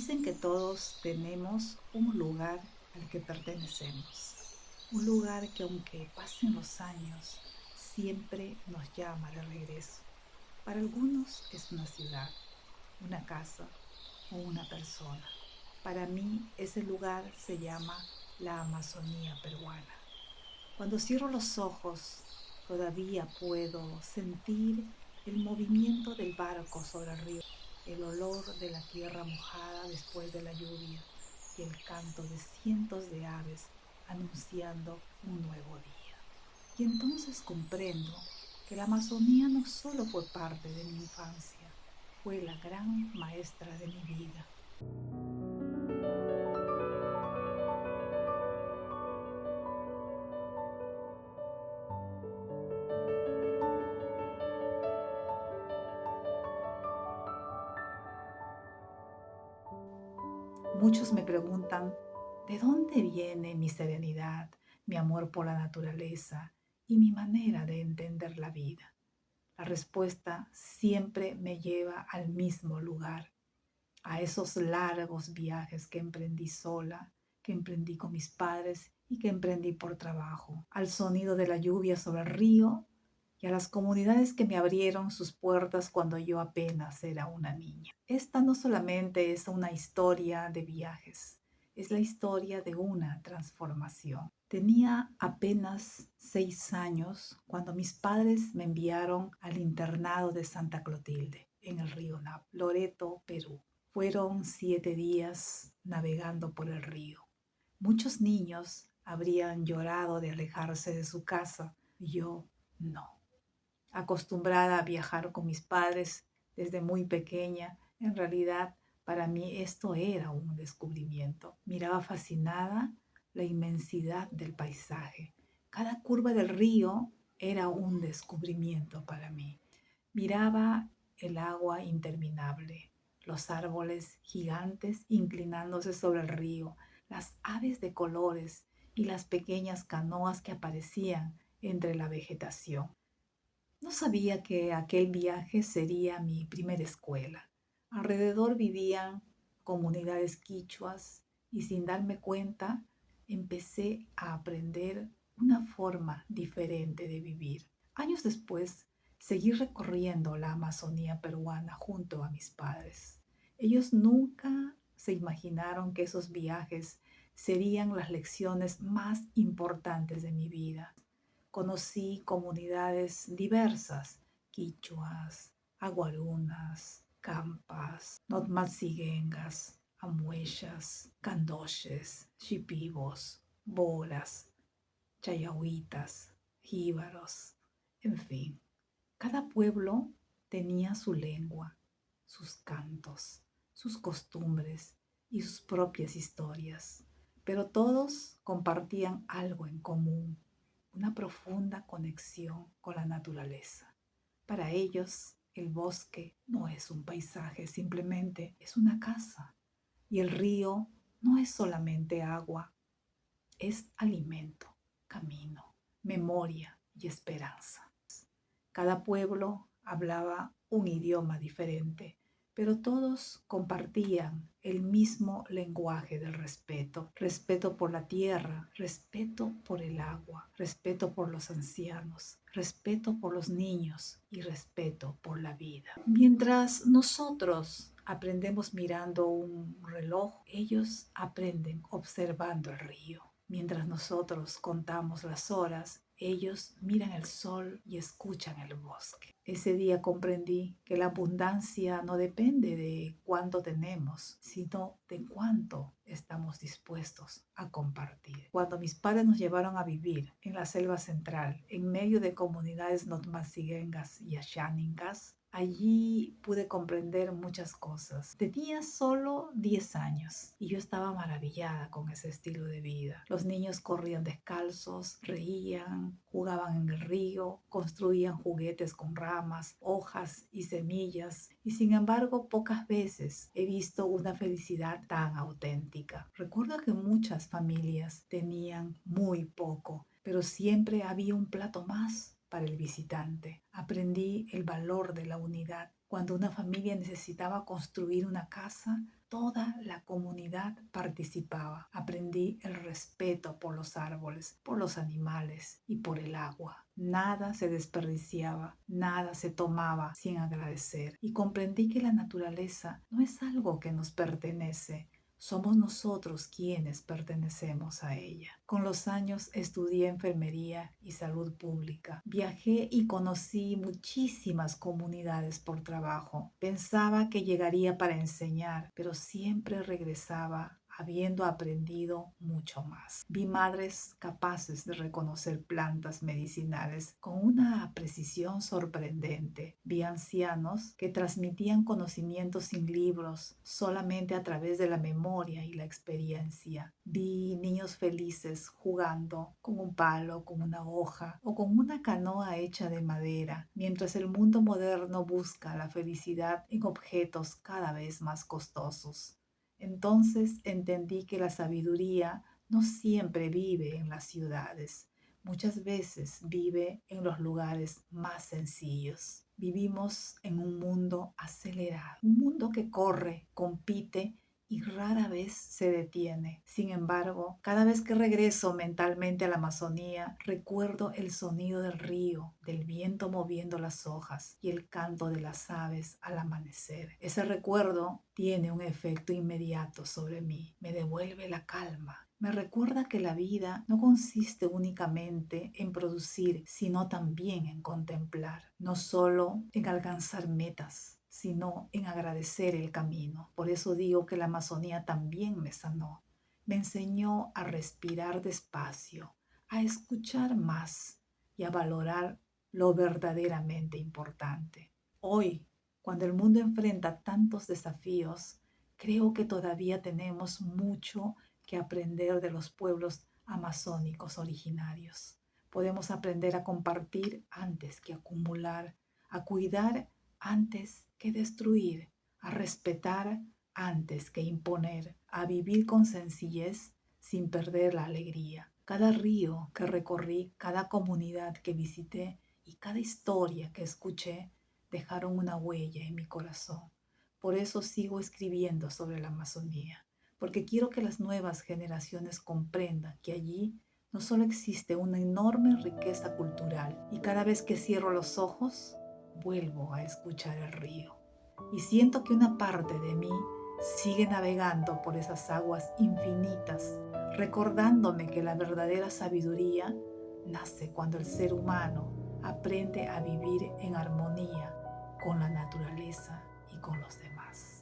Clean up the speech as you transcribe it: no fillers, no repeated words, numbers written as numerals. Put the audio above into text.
Dicen que todos tenemos un lugar al que pertenecemos, un lugar que aunque pasen los años, siempre nos llama de regreso. Para algunos es una ciudad, una casa o una persona. Para mí ese lugar se llama la Amazonía peruana. Cuando cierro los ojos, todavía puedo sentir el movimiento del barco sobre el río, el olor de la tierra mojada después de la lluvia y el canto de cientos de aves anunciando un nuevo día. Y entonces comprendo que la Amazonía no solo fue parte de mi infancia, fue la gran maestra de mi vida. Muchos me preguntan, ¿de dónde viene mi serenidad, mi amor por la naturaleza y mi manera de entender la vida? La respuesta siempre me lleva al mismo lugar, a esos largos viajes que emprendí sola, que emprendí con mis padres y que emprendí por trabajo, al sonido de la lluvia sobre el río y a las comunidades que me abrieron sus puertas cuando yo apenas era una niña. Esta no solamente es una historia de viajes, es la historia de una transformación. Tenía apenas 6 años cuando mis padres me enviaron al internado de Santa Clotilde, en el río Napo, Loreto, Perú. Fueron 7 días navegando por el río. Muchos niños habrían llorado de alejarse de su casa, yo no. Acostumbrada a viajar con mis padres desde muy pequeña, en realidad para mí esto era un descubrimiento. Miraba fascinada la inmensidad del paisaje. Cada curva del río era un descubrimiento para mí. Miraba el agua interminable, los árboles gigantes inclinándose sobre el río, las aves de colores y las pequeñas canoas que aparecían entre la vegetación. No sabía que aquel viaje sería mi primera escuela. Alrededor vivían comunidades quichuas y sin darme cuenta empecé a aprender una forma diferente de vivir. Años después seguí recorriendo la Amazonía peruana junto a mis padres. Ellos nunca se imaginaron que esos viajes serían las lecciones más importantes de mi vida. Conocí comunidades diversas, quichuas, aguarunas, campas, notmatsigengas, amuellas, candoches, shipibos, boras, chayahuitas, jíbaros, en fin. Cada pueblo tenía su lengua, sus cantos, sus costumbres y sus propias historias, pero todos compartían algo en común, una profunda conexión con la naturaleza. Para ellos, el bosque no es un paisaje, simplemente es una casa. Y el río no es solamente agua, es alimento, camino, memoria y esperanza. Cada pueblo hablaba un idioma diferente, pero todos compartían el mismo lenguaje del respeto. Respeto por la tierra, respeto por el agua, respeto por los ancianos, respeto por los niños y respeto por la vida. Mientras nosotros aprendemos mirando un reloj, ellos aprenden observando el río. Mientras nosotros contamos las horas, ellos miran el sol y escuchan el bosque. Ese día comprendí que la abundancia no depende de cuánto tenemos, sino de cuánto estamos dispuestos a compartir. Cuando mis padres nos llevaron a vivir en la selva central, en medio de comunidades notmatsigengas y asháningas, allí pude comprender muchas cosas. Tenía solo 10 años y yo estaba maravillada con ese estilo de vida. Los niños corrían descalzos, reían, jugaban en el río, construían juguetes con ramas, hojas y semillas. Y sin embargo, pocas veces he visto una felicidad tan auténtica. Recuerdo que muchas familias tenían muy poco, pero siempre había un plato más para el visitante. Aprendí el valor de la unidad. Cuando una familia necesitaba construir una casa, toda la comunidad participaba. Aprendí el respeto por los árboles, por los animales y por el agua. Nada se desperdiciaba, nada se tomaba sin agradecer. Y comprendí que la naturaleza no es algo que nos pertenece, somos nosotros quienes pertenecemos a ella. Con los años estudié enfermería y salud pública. Viajé y conocí muchísimas comunidades por trabajo. Pensaba que llegaría para enseñar, pero siempre regresaba habiendo aprendido mucho más. Vi madres capaces de reconocer plantas medicinales con una precisión sorprendente. Vi ancianos que transmitían conocimientos sin libros, solamente a través de la memoria y la experiencia. Vi niños felices jugando con un palo, con una hoja o con una canoa hecha de madera, mientras el mundo moderno busca la felicidad en objetos cada vez más costosos. Entonces entendí que la sabiduría no siempre vive en las ciudades, muchas veces vive en los lugares más sencillos. Vivimos en un mundo acelerado, un mundo que corre, compite y rara vez se detiene. Sin embargo, cada vez que regreso mentalmente a la Amazonía, recuerdo el sonido del río, del viento moviendo las hojas y el canto de las aves al amanecer. Ese recuerdo tiene un efecto inmediato sobre mí, me devuelve la calma. Me recuerda que la vida no consiste únicamente en producir, sino también en contemplar, no solo en alcanzar metas, sino en agradecer el camino. Por eso digo que la Amazonía también me sanó. Me enseñó a respirar despacio, a escuchar más y a valorar lo verdaderamente importante. Hoy, cuando el mundo enfrenta tantos desafíos, creo que todavía tenemos mucho que aprender de los pueblos amazónicos originarios. Podemos aprender a compartir antes que acumular, a cuidar antes que destruir, a respetar antes que imponer, a vivir con sencillez sin perder la alegría. Cada río que recorrí, cada comunidad que visité y cada historia que escuché dejaron una huella en mi corazón. Por eso sigo escribiendo sobre la Amazonía, porque quiero que las nuevas generaciones comprendan que allí no solo existe una enorme riqueza cultural y cada vez que cierro los ojos, vuelvo a escuchar el río y siento que una parte de mí sigue navegando por esas aguas infinitas, recordándome que la verdadera sabiduría nace cuando el ser humano aprende a vivir en armonía con la naturaleza y con los demás.